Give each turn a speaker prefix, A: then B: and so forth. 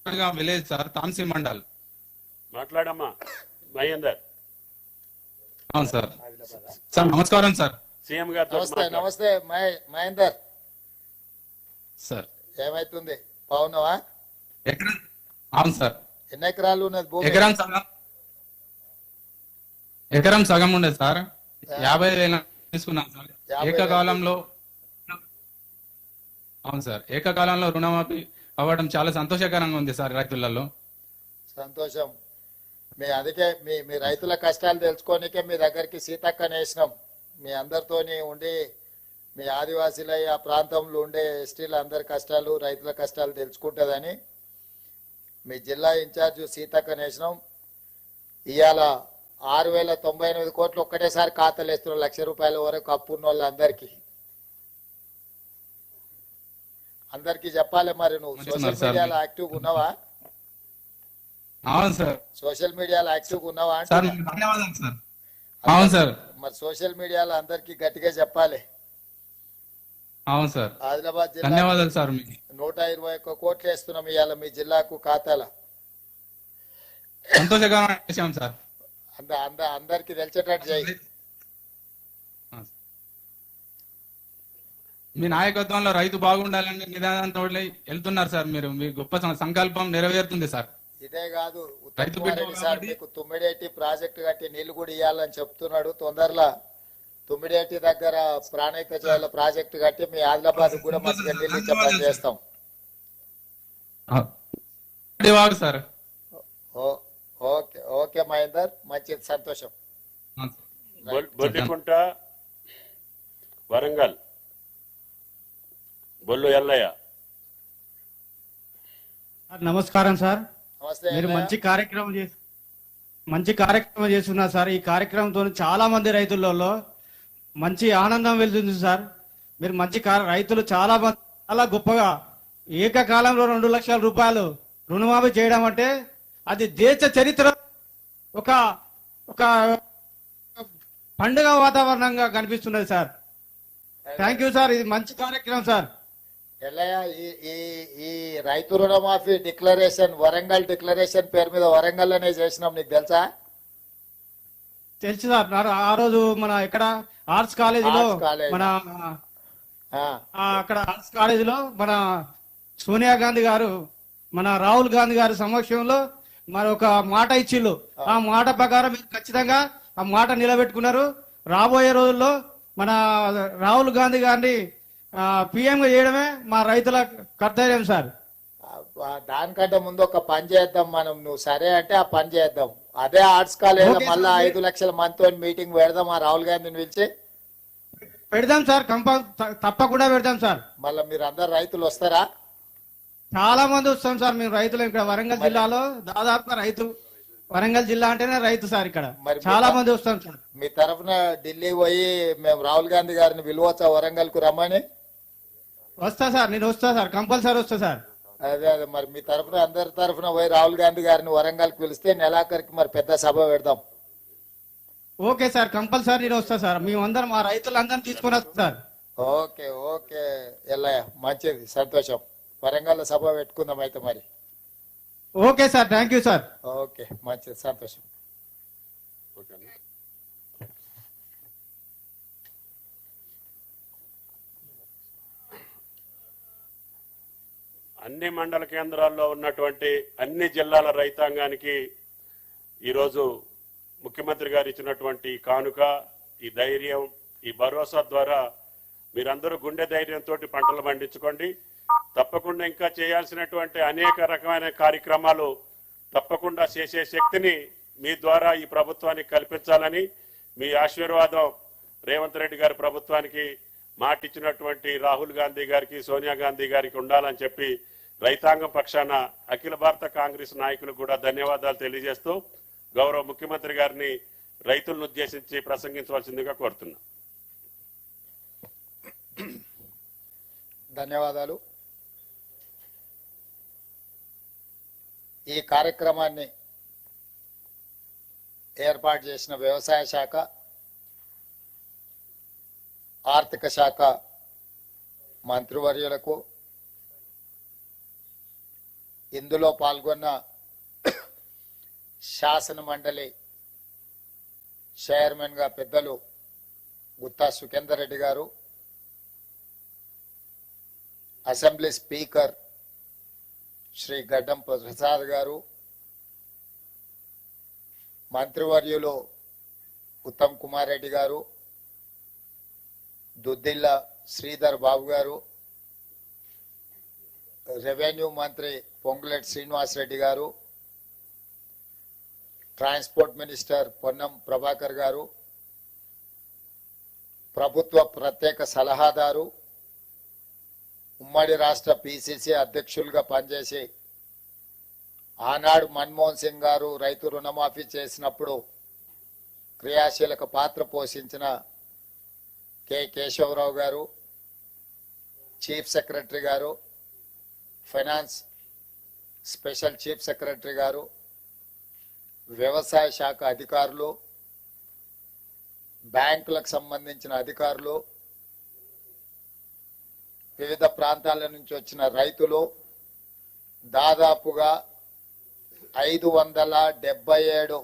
A: Village sir, Tamsi mandal.
B: మాట్లాడమ్మా మహేందర్.
A: అవును sir. Sir నమస్కారం సార్.
B: సీఎం గారితో
C: నమస్తే నమస్తే మహేందర్
A: సార్
C: ఏమైతుంది బాగున్నావా?
A: అవును సార్.
C: ఎన్ని ఎకరాలు ఉన్నది భూమి?
A: ఎకరం సగం ఉండేది సార్. 50,000 తీసుకున్నాం సార్ ఏకకాలంలో. అవును సార్, ఏకకాలంలో రుణమాఫీ అవ్వడం చాలా సంతోషకరంగా ఉంది సార్ రైతులలో.
C: సంతోషం. అందుకే మీ రైతుల కష్టాలు తెలుసుకోనికే మీ దగ్గరికి సీతక్కని వేసినాం. మీ అందరితోని ఉండి మీ ఆదివాసీల ఆ ప్రాంతంలో ఉండే ఎస్టీల అందరి కష్టాలు రైతుల కష్టాలు తెలుసుకుంటుందని మీ జిల్లా ఇన్ఛార్జ్ సీతక్కని వేసినాం. ఇవాళ 6,098 కోట్లు ఒక్కటేసారి ఖాతాలు వేస్తున్నాం. 1,00,000 రూపాయల వరకు అప్పున్న వాళ్ళందరికీ అందరికి చెప్పాలి. మరి నువ్వు సోషల్ మీడియాలో యాక్టివ్ ఉన్నావా?
A: అవును సార్.
C: సోషల్ మీడియాలో యాక్టివ్ ఉన్నావా అంటే
A: అవును సార్.
C: మరి సోషల్ మీడియాలో అందరికి గట్టిగా చెప్పాలి.
A: అవును సార్.
C: ఆదిలాబాద్ జిల్లా
A: ధన్యవాదాలు సార్. మీకు
C: 121 కోట్లు వేస్తున్నాం ఇవాళ మీ జిల్లాకు ఖాతాల.
A: సంతోషకరమైన విషయం సార్.
C: అందరికి తెలిసేటట్టు చేయి.
A: మీ నాయకత్వంలో రైతు బాగుండాలని నిదానంతో వెళ్తున్నారు సార్. మీరు మీ గొప్ప సంకల్పం నెరవేరుతుంది సార్.
C: ఇదే కాదు, సార్ మీకు తుమ్మిడేటి ప్రాజెక్టు కట్టి నీళ్లు కూడా ఇవ్వాలని చెప్తున్నాడు. తొందరలో తుమ్మిడేటి దగ్గర ప్రాణహిత చేయాల ప్రాజెక్టు కట్టి మీ ఆదిలాబాద్ కూడా మంచిగా నీళ్ళు ఇచ్చే పని చేస్తాం
A: సార్.
C: ఓకే ఓకే మహేందర్, మంచిది, సంతోషం.
B: బొడ్డికుంట వరంగల్ బొల్లు ఎల్లయ్య.
D: నమస్కారం సార్.
C: నమస్తే.
D: మీరు మంచి కార్యక్రమం చేస్తున్నారు సార్. ఈ కార్యక్రమంతో చాలా మంది రైతులలో మంచి ఆనందం వెళ్తుంది సార్. మీరు మంచి రైతులు చాలా గొప్పగా ఏకకాలంలో 2 లక్షల రూపాయలు రుణమాఫీ చేయడం అంటే అది దేశ చరిత్ర ఒక పండుగ వాతావరణంగా కనిపిస్తున్నది సార్. Thank you sir. ఇది మంచి కార్యక్రమం సార్.
C: ఎల్లయ్య, ఈ రైతు రుణమాఫీ డిక్లరేషన్ వరంగల్ డిక్లరేషన్ పేరు మీద వరంగల్ అనే చేసినాం, నీకు తెలుసా?
D: తెలుసు సార్. ఆ రోజు మన ఇక్కడ ఆర్ట్స్ కాలేజీలో మన అక్కడ ఆర్ట్స్ కాలేజీలో మన సోనియా గాంధీ గారు మన రాహుల్ గాంధీ గారి సమక్షంలో మరి ఒక మాట ఇచ్చిళ్ళు. ఆ మాట ప్రకారం ఖచ్చితంగా ఆ మాట నిలబెట్టుకున్నారు. రాబోయే రోజుల్లో మన రాహుల్ గాంధీ గారిని పిఎం చేయడమే మా రైతుల కర్తవ్యం సార్.
C: దానికంటే ముందు ఒక పని చేద్దాం మనం. నువ్వు సరే అంటే ఆ పని చేద్దాం. అదే ఆర్ట్స్ కాలేజ్ మళ్ళా 5 లక్షల మందితో మీటింగ్ పెడదాం. ఆ రాహుల్ గాంధీని పిలిచి
D: పెడదాం సార్. తప్పకుండా పెడదాం సార్.
C: మళ్ళీ మీరు అందరు రైతులు వస్తారా?
D: చాలా మంది వస్తాం సార్. మేము రైతులు ఇక్కడ వరంగల్ జిల్లాలో దాదాపుగా రైతు, వరంగల్ జిల్లా అంటేనే రైతు సార్. ఇక్కడ చాలా మంది వస్తాం సార్.
C: మీ తరఫున ఢిల్లీ పోయి మేము రాహుల్ గాంధీ గారిని పిలవచ్చా వరంగల్ కు రమ్మని?
D: వస్తా సార్, నేను వస్తా సార్, కంపల్సరీ వస్తా సార్.
C: అదే మరి మీ తరఫున అందరి తరఫున పోయి రాహుల్ గాంధీ గారిని వరంగల్ కు పిలిస్తే నెలాఖరికి మరి పెద్ద సభ పెడదాం.
D: ఓకే సార్, కంపల్సరీ నేను వస్తా సార్. మేమందరం మా రైతులందరం తీసుకుని వస్తాం సార్.
C: ఓకే ఓకే ఎల్లయ్య, మంచిది, సంతోషం. వరంగల్ సభ పెట్టుకుందాం అయితే మరి.
D: Okay sir, thank you sir.
C: Okay, మంచిది, సంతోషం.
B: అన్ని మండల కేంద్రాల్లో ఉన్నటువంటి అన్ని జిల్లాల రైతాంగానికి ఈరోజు ముఖ్యమంత్రి గారు ఇచ్చినటువంటి కానుక, ఈ ధైర్యం, ఈ భరోసా ద్వారా మీరందరూ గుండె ధైర్యంతో పంటలు పండించుకోండి. తప్పకుండా ఇంకా చేయాల్సినటువంటి అనేక రకమైన కార్యక్రమాలు తప్పకుండా చేసే శక్తిని మీ ద్వారా ఈ ప్రభుత్వానికి కల్పించాలని, మీ ఆశీర్వాదం రేవంత్ రెడ్డి గారి ప్రభుత్వానికి మాటిచ్చినటువంటి రాహుల్ గాంధీ గారికి, సోనియా గాంధీ గారికి ఉండాలని చెప్పి రైతాంగం పక్షాన అఖిల భారత కాంగ్రెస్ నాయకులకు కూడా ధన్యవాదాలు తెలియజేస్తూ గౌరవ ముఖ్యమంత్రి గారిని రైతులను ఉద్దేశించి ప్రసంగించవలసిందిగా కోరుతున్నా.
C: ధన్యవాదాలు. ఈ కార్యక్రమాన్ని ఏర్పాటు చేసిన వ్యవసాయ శాఖ, ఆర్థిక శాఖ మంత్రివర్యులకు, ఇందులో పాల్గొన్న శాసన మండలి చైర్మన్ గా పెద్దలు గుత్తా సుఖేందర్ రెడ్డి గారు, అసెంబ్లీ స్పీకర్ శ్రీ గడ్డం ప్రసాద్ గారు, మంత్రివర్యులు ఉత్తమ్ కుమార్ రెడ్డి గారు, దుద్దిల్ల శ్రీధర్ బాబు గారు, రెవెన్యూ మంత్రి పొంగులేటి శ్రీనివాస్ రెడ్డి గారు, ట్రాన్స్పోర్ట్ మినిస్టర్ పొన్నం ప్రభాకర్ గారు, ప్రభుత్వ ప్రత్యేక సలహాదారు, ఉమ్మడి రాష్ట్ర పిసిసి అధ్యక్షులుగా పనిచేసి ఆనాడు మన్మోహన్ సింగ్ గారు రైతు రుణమాఫీ చేసినప్పుడు క్రియాశీలక పాత్ర పోషించిన కె కేశవరావు గారు, చీఫ్ సెక్రటరీ గారు, ఫైనాన్స్ స్పెషల్ చీఫ్ సెక్రటరీ గారు, వ్యవసాయ శాఖ అధికారులు, బ్యాంకులకు సంబంధించిన అధికారులు, వివిధ ప్రాంతాల నుంచి వచ్చిన రైతులు, దాదాపుగా 577